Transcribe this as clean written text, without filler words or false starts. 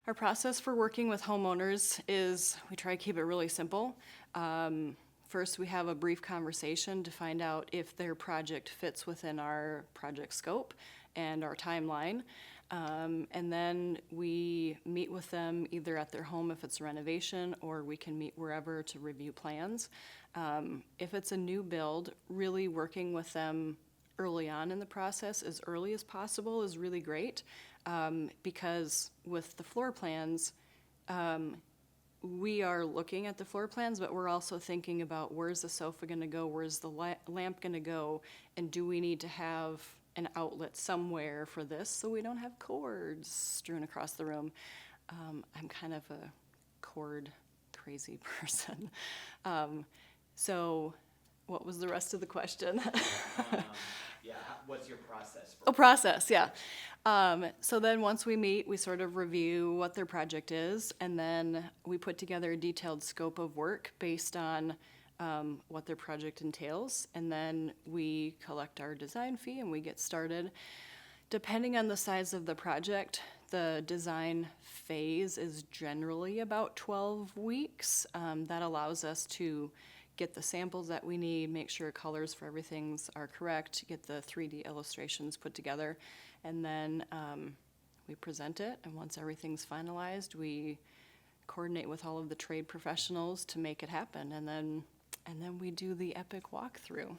Our process for working with homeowners is we try to keep it really simple. First, we have a brief conversation to find out if their project fits within our project scope and our timeline. And then we meet with them either at their home if it's a renovation, or we can meet wherever to review plans. If it's a new build, really working with them early on in the process, as early as possible, is really great. Because with the floor plans, we are looking at the floor plans, but we're also thinking about where's the sofa gonna go, where's the lamp gonna go, and do we need to have an outlet somewhere for this so we don't have cords strewn across the room. I'm kind of a cord crazy person. So what was the rest of the question? What's your process? Oh, process, yeah. So then once we meet, we sort of review what their project is, and then we put together a detailed scope of work based on what their project entails, and then we collect our design fee and we get started. Depending on the size of the project, the design phase is generally about 12 weeks. That allows us to get the samples that we need, make sure colors for everything's are correct, get the 3D illustrations put together, and then we present it, and once everything's finalized, we coordinate with all of the trade professionals to make it happen, and then we do the epic walkthrough.